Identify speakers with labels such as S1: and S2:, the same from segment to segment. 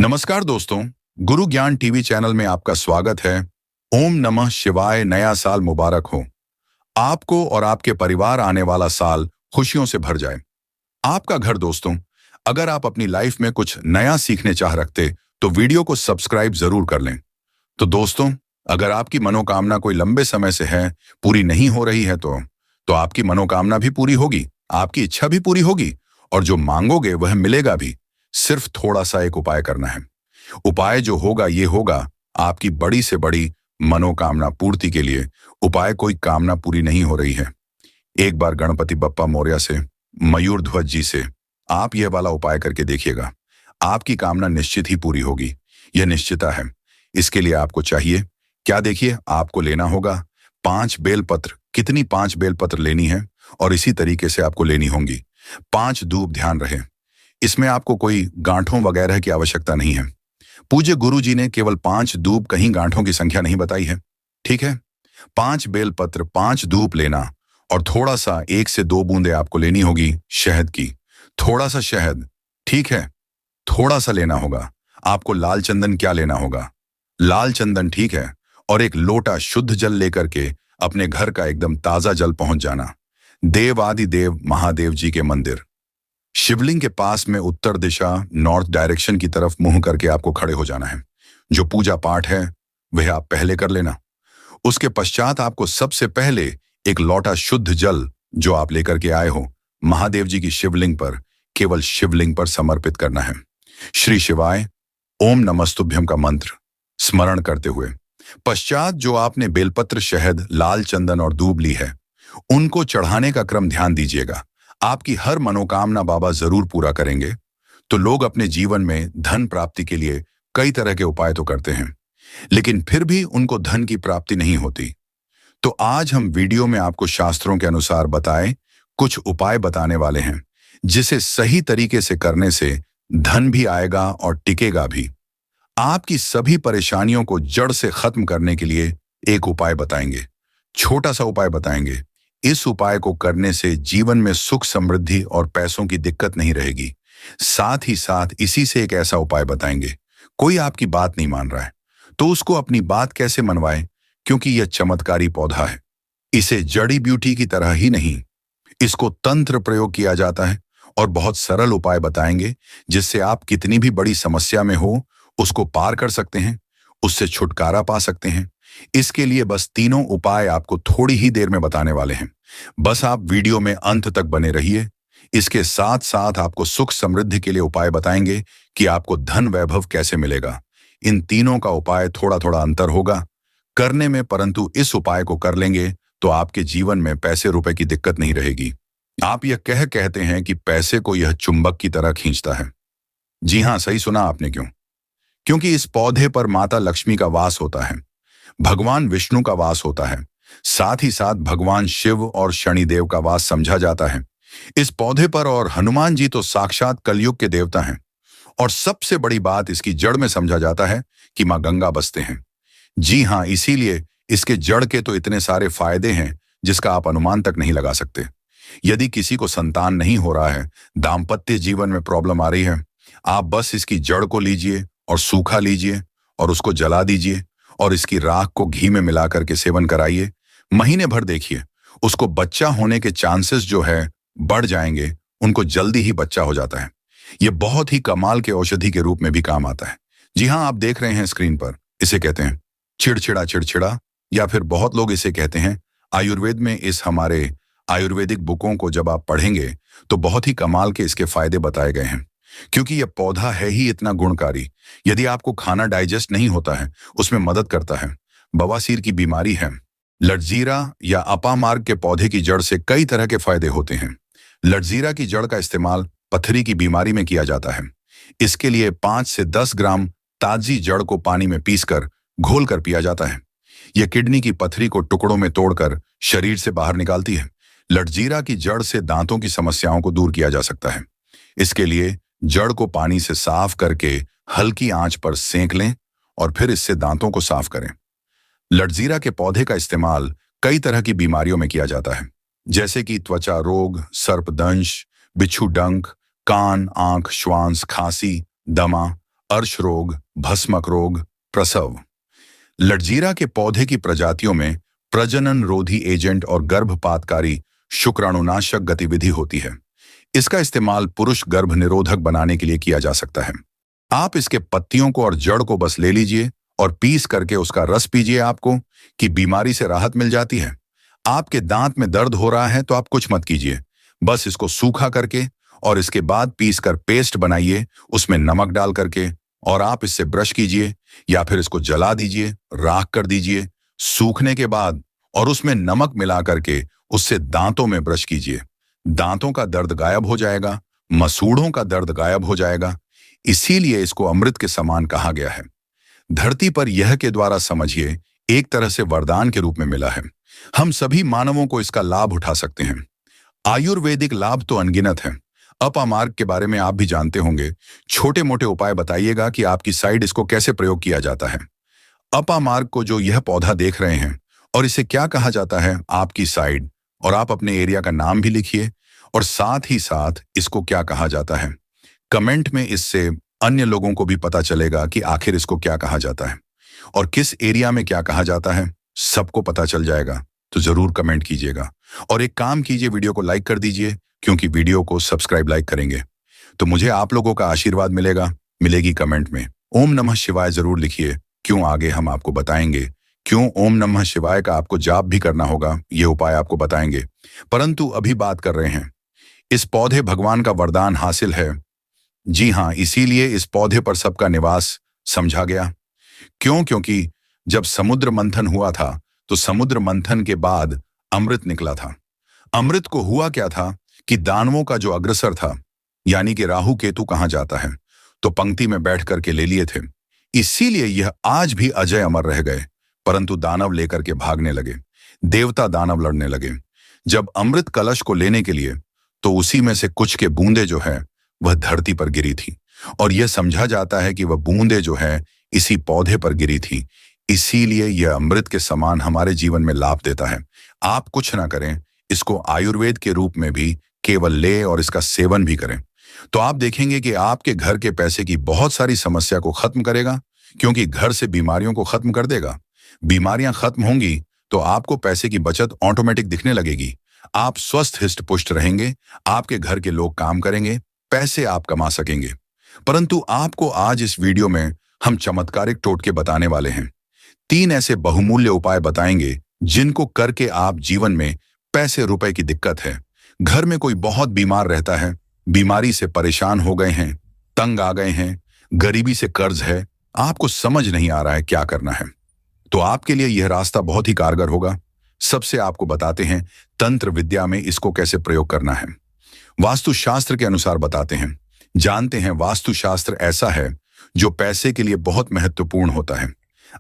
S1: नमस्कार दोस्तों, गुरु ज्ञान टीवी चैनल में आपका स्वागत है। ओम नमः शिवाय। नया साल मुबारक हो। आपको और आपके परिवार आने वाला साल खुशियों से भर जाए। आपका घर दोस्तों, अगर आप अपनी लाइफ में कुछ नया सीखने चाह रखते तो वीडियो को सब्सक्राइब जरूर कर लें। तो दोस्तों, अगर आपकी मनोकामना कोई लंबे समय से है, पूरी नहीं हो रही है तो आपकी मनोकामना भी पूरी होगी, आपकी इच्छा भी पूरी होगी और जो मांगोगे वह मिलेगा भी। सिर्फ थोड़ा सा एक उपाय करना है। उपाय जो होगा ये होगा आपकी बड़ी से बड़ी मनोकामना पूर्ति के लिए। उपाय कोई कामना पूरी नहीं हो रही है। एक बार गणपति बप्पा मौर्य से, मयूर ध्वज जी से आप यह वाला उपाय करके देखिएगा। आपकी कामना निश्चित ही पूरी होगी, यह निश्चिता है। इसके लिए आपको चाहिए क्या, देखिए, आपको लेना होगा 5 बेलपत्र। कितनी 5 बेलपत्र लेनी है और इसी तरीके से आपको लेनी होंगी। 5 धूप, ध्यान रहे इसमें आपको कोई गांठों वगैरह की आवश्यकता नहीं है। पूज्य गुरु जी ने केवल 5 धूप, कहीं गांठों की संख्या नहीं बताई है, ठीक है। 5 बेलपत्र, 5 धूप लेना और थोड़ा सा 1 से 2 बूंदे आपको लेनी होगी शहद की। थोड़ा सा शहद, ठीक है, थोड़ा सा लेना होगा। आपको लाल चंदन क्या लेना होगा, लाल चंदन, ठीक है। और एक लोटा शुद्ध जल लेकर के अपने घर का एकदम ताजा जल पहुंच जाना। देवादिदेव महादेव जी के मंदिर शिवलिंग के पास में उत्तर दिशा, नॉर्थ डायरेक्शन की तरफ मुंह करके आपको खड़े हो जाना है। जो पूजा पाठ है वह आप पहले कर लेना। उसके पश्चात आपको सबसे पहले एक लोटा शुद्ध जल जो आप लेकर के आए हो महादेव जी की शिवलिंग पर, केवल शिवलिंग पर समर्पित करना है। श्री शिवाय ओम नमस्तुभ्यम का मंत्र स्मरण करते हुए पश्चात जो आपने बेलपत्र, शहद, लाल चंदन और दूब ली है उनको चढ़ाने का क्रम ध्यान दीजिएगा। आपकी हर मनोकामना बाबा जरूर पूरा करेंगे। तो लोग अपने जीवन में धन प्राप्ति के लिए कई तरह के उपाय तो करते हैं, लेकिन फिर भी उनको धन की प्राप्ति नहीं होती। तो आज हम वीडियो में आपको शास्त्रों के अनुसार बताए कुछ उपाय बताने वाले हैं, जिसे सही तरीके से करने से धन भी आएगा और टिकेगा भी। आपकी सभी परेशानियों को जड़ से खत्म करने के लिए एक उपाय बताएंगे, छोटा सा उपाय बताएंगे। इस उपाय को करने से जीवन में सुख, समृद्धि और पैसों की दिक्कत नहीं रहेगी। साथ ही साथ इसी से एक ऐसा उपाय बताएंगे, कोई आपकी बात नहीं मान रहा है तो उसको अपनी बात कैसे मनवाए, क्योंकि यह चमत्कारी पौधा है। इसे जड़ी ब्यूटी की तरह ही नहीं, इसको तंत्र प्रयोग किया जाता है और बहुत सरल उपाय बताएंगे जिससे आप कितनी भी बड़ी समस्या में हो उसको पार कर सकते हैं, उससे छुटकारा पा सकते हैं। इसके लिए बस तीनों उपाय आपको थोड़ी ही देर में बताने वाले हैं। बस आप वीडियो में अंत तक बने रहिए। इसके साथ साथ आपको सुख समृद्धि के लिए उपाय बताएंगे कि आपको धन वैभव कैसे मिलेगा। इन तीनों का उपाय थोड़ा थोड़ा अंतर होगा करने में, परंतु इस उपाय को कर लेंगे तो आपके जीवन में पैसे रुपए की दिक्कत नहीं रहेगी। आप यह कहते हैं कि पैसे को यह चुंबक की तरह खींचता है। जी हाँ, सही सुना आपने। क्यों? क्योंकि इस पौधे पर माता लक्ष्मी का वास होता है, भगवान विष्णु का वास होता है, साथ ही साथ भगवान शिव और शनिदेव का वास समझा जाता है इस पौधे पर। और हनुमान जी तो साक्षात कलयुग के देवता हैं। और सबसे बड़ी बात, इसकी जड़ में समझा जाता है कि मां गंगा बसते हैं। जी हाँ, इसीलिए इसके जड़ के तो इतने सारे फायदे हैं जिसका आप अनुमान तक नहीं लगा सकते। यदि किसी को संतान नहीं हो रहा है, दाम्पत्य जीवन में प्रॉब्लम आ रही है, आप बस इसकी जड़ को लीजिए और सूखा लीजिए और उसको जला दीजिए और इसकी राख को घी में मिला करके सेवन कराइए। महीने भर देखिए, उसको बच्चा होने के चांसेस जो है बढ़ जाएंगे, उनको जल्दी ही बच्चा हो जाता है। ये बहुत ही कमाल के औषधि के रूप में भी काम आता है। जी हाँ, आप देख रहे हैं स्क्रीन पर, इसे कहते हैं चिड़चिड़ा, या फिर बहुत लोग इसे कहते हैं आयुर्वेद में। इस हमारे आयुर्वेदिक बुकों को जब आप पढ़ेंगे तो बहुत ही कमाल के इसके फायदे बताए गए हैं, क्योंकि यह पौधा है ही इतना गुणकारी। यदि आपको खाना डाइजेस्ट नहीं होता है, उसमें मदद करता है। बवासीर की बीमारी है, लटजीरा या अपामार्ग के पौधे की जड़ से कई तरह के फायदे होते हैं। लटजीरा की जड़ का इस्तेमाल पथरी की बीमारी में किया जाता है। इसके लिए 5 से 10 ग्राम ताजी जड़ को पानी में पीसकर घोल कर पिया जाता है। यह किडनी की पथरी को टुकड़ों में तोड़कर शरीर से बाहर निकालती है। लटजीरा की जड़ से दांतों की समस्याओं को दूर किया जा सकता है। इसके लिए जड़ को पानी से साफ करके हल्की आंच पर सेंक लें और फिर इससे दांतों को साफ करें। लटजीरा के पौधे का इस्तेमाल कई तरह की बीमारियों में किया जाता है, जैसे कि त्वचा रोग, सर्पदंश, बिच्छू डंक, कान, आंख, श्वास, खांसी, दमा, अर्श रोग, भस्मक रोग, प्रसव। लटजीरा के पौधे की प्रजातियों में प्रजनन रोधी एजेंट और गर्भपातकारी शुक्राणुनाशक गतिविधि होती है। इसका इस्तेमाल पुरुष गर्भ निरोधक बनाने के लिए किया जा सकता है। आप इसके पत्तियों को और जड़ को बस ले लीजिए और पीस करके उसका रस पीजिए, आपको कि बीमारी से राहत मिल जाती है। आपके दांत में दर्द हो रहा है तो आप कुछ मत कीजिए, बस इसको सूखा करके और इसके बाद पीस कर पेस्ट बनाइए, उसमें नमक डाल करके, और आप इससे ब्रश कीजिए या फिर इसको जला दीजिए, राख कर दीजिए। सूखने के बाद और उसमें नमक मिला करके उससे दांतों में ब्रश कीजिए। दांतों का दर्द गायब हो जाएगा, मसूड़ों का दर्द गायब हो जाएगा। इसीलिए इसको अमृत के समान कहा गया है। धरती पर यह के द्वारा समझिए एक तरह से वरदान के रूप में मिला है। हम सभी मानवों को इसका लाभ उठा सकते हैं। आयुर्वेदिक लाभ तो अनगिनत हैं। अपामार्ग के बारे में आप भी जानते होंगे। छोटे मोटे उपाय बताइएगा कि आपकी साइड इसको कैसे प्रयोग किया जाता है। अपामार्ग को जो यह पौधा देख रहे हैं और इसे क्या कहा जाता है आपकी साइड, और आप अपने एरिया का नाम भी लिखिए और साथ ही साथ इसको क्या कहा जाता है कमेंट में। इससे अन्य लोगों को भी पता चलेगा कि आखिर इसको क्या कहा जाता है और किस एरिया में क्या कहा जाता है, सबको पता चल जाएगा। तो जरूर कमेंट कीजिएगा और एक काम कीजिए, वीडियो को लाइक कर दीजिए, क्योंकि वीडियो को सब्सक्राइब लाइक करेंगे तो मुझे आप लोगों का आशीर्वाद मिलेगी कमेंट में। ओम नमः शिवाय जरूर लिखिए, क्यों आगे हम आपको बताएंगे क्यों ओम नमः शिवाय का आपको जाप भी करना होगा, ये उपाय आपको बताएंगे। परंतु अभी बात कर रहे हैं, इस पौधे भगवान का वरदान हासिल है। जी हाँ, इसीलिए इस पौधे पर सबका निवास समझा गया। क्यों? क्योंकि जब समुद्र मंथन हुआ था तो समुद्र मंथन के बाद अमृत निकला था। अमृत को हुआ क्या था कि दानवों का जो अग्रसर था, यानी कि राहु केतु कहाँ जाता है, तो पंक्ति में बैठ करके ले लिए थे। इसीलिए यह आज भी अजय अमर रह गए। परंतु दानव लेकर के भागने लगे, देवता दानव लड़ने लगे। जब अमृत कलश को लेने के लिए, तो उसी में से कुछ के बूंदे जो है वह धरती पर गिरी थी, और यह समझा जाता है कि वह बूंदे जो है इसी पौधे पर गिरी थी। इसीलिए यह अमृत के समान हमारे जीवन में लाभ देता है। आप कुछ ना करें, इसको आयुर्वेद के रूप में भी केवल ले और इसका सेवन भी करें, तो आप देखेंगे कि आपके घर के पैसे की बहुत सारी समस्या को खत्म करेगा, क्योंकि घर से बीमारियों को खत्म कर देगा। बीमारियां खत्म होंगी तो आपको पैसे की बचत ऑटोमेटिक दिखने लगेगी। आप स्वस्थ हिष्ट पुष्ट रहेंगे, आपके घर के लोग काम करेंगे, पैसे आप कमा सकेंगे। परंतु आपको आज इस वीडियो में हम चमत्कारिक टोटके बताने वाले हैं। 3 ऐसे बहुमूल्य उपाय बताएंगे जिनको करके आप जीवन में पैसे रुपए की दिक्कत है, घर में कोई बहुत बीमार रहता है, बीमारी से परेशान हो गए हैं, तंग आ गए हैं, गरीबी से कर्ज है, आपको समझ नहीं आ रहा है क्या करना है, तो आपके लिए यह रास्ता बहुत ही कारगर होगा। सबसे आपको बताते हैं तंत्र विद्या में इसको कैसे प्रयोग करना है। वास्तुशास्त्र के अनुसार बताते हैं। जानते हैं वास्तुशास्त्र ऐसा है जो पैसे के लिए बहुत महत्वपूर्ण होता है।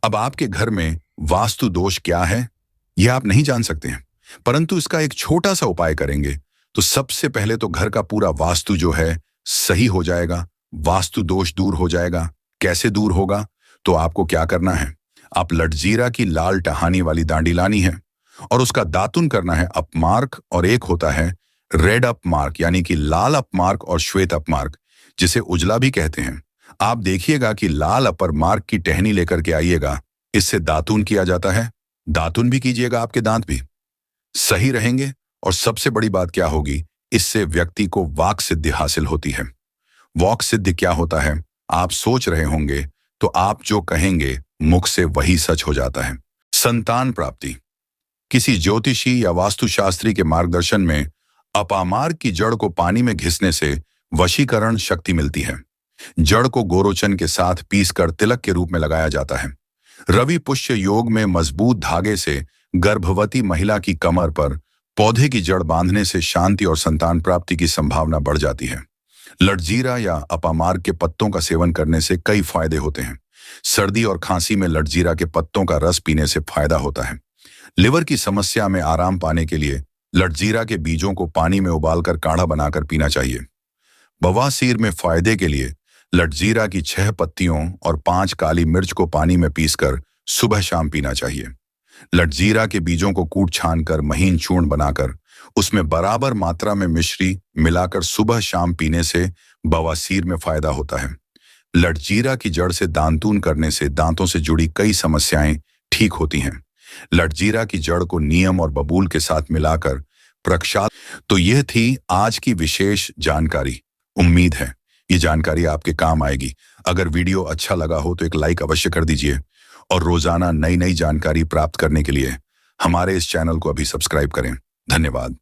S1: अब आपके घर में वास्तु दोष क्या है यह आप नहीं जान सकते हैं, परंतु इसका एक छोटा सा उपाय करेंगे तो सबसे पहले तो घर का पूरा वास्तु जो है सही हो जाएगा, वास्तु दोष दूर हो जाएगा। कैसे दूर होगा? तो आपको क्या करना है, आप लटजीरा की लाल टहानी वाली डांडी लानी है और उसका दातुन करना है अपमार्क, और एक होता है रेड अपमार्क, यानी कि लाल अपमार्क और श्वेत अपमार्क, जिसे उजला भी कहते हैं। आप देखिएगा कि लाल अपर मार्क की टहनी लेकर के आइएगा, इससे दातुन किया जाता है। दातुन भी कीजिएगा, आपके दांत भी सही रहेंगे। और सबसे बड़ी बात क्या होगी, इससे व्यक्ति को वाक सिद्धि हासिल होती है। वाक सिद्धि क्या होता है आप सोच रहे होंगे, तो आप जो कहेंगे मुख से वही सच हो जाता है। संतान प्राप्ति। किसी ज्योतिषी या वास्तुशास्त्री के मार्गदर्शन में अपामार्ग की जड़ को पानी में घिसने से वशीकरण शक्ति मिलती है। जड़ को गोरोचन के साथ पीसकर तिलक के रूप में लगाया जाता है। रवि पुष्य योग में मजबूत धागे से गर्भवती महिला की कमर पर पौधे की जड़ बांधने से शांति और संतान प्राप्ति की संभावना बढ़ जाती है। लटजीरा या अपामार्ग के पत्तों का सेवन करने से कई फायदे होते हैं। सर्दी और खांसी में लटजीरा के पत्तों का रस पीने से फायदा होता है। लिवर की समस्या में आराम पाने के लिए लटजीरा के बीजों को पानी में उबालकर काढ़ा बनाकर पीना चाहिए। बवासीर में फायदे के लिए लटजीरा की 6 पत्तियों और 5 काली मिर्च को पानी में पीसकर सुबह शाम पीना चाहिए। लटजीरा के बीजों को कूट छान कर महीन चूर्ण बनाकर उसमें बराबर मात्रा में मिश्री मिलाकर सुबह शाम पीने से बवासीर में फायदा होता है। लटजीरा की जड़ से दांतून करने से दांतों से जुड़ी कई समस्याएं ठीक होती हैं। लटजीरा की जड़ को नीम और बबूल के साथ मिलाकर प्रक्षालन। तो यह थी आज की विशेष जानकारी। उम्मीद है ये जानकारी आपके काम आएगी। अगर वीडियो अच्छा लगा हो तो एक लाइक अवश्य कर दीजिए और रोजाना नई नई जानकारी प्राप्त करने के लिए हमारे इस चैनल को अभी सब्सक्राइब करें। धन्यवाद।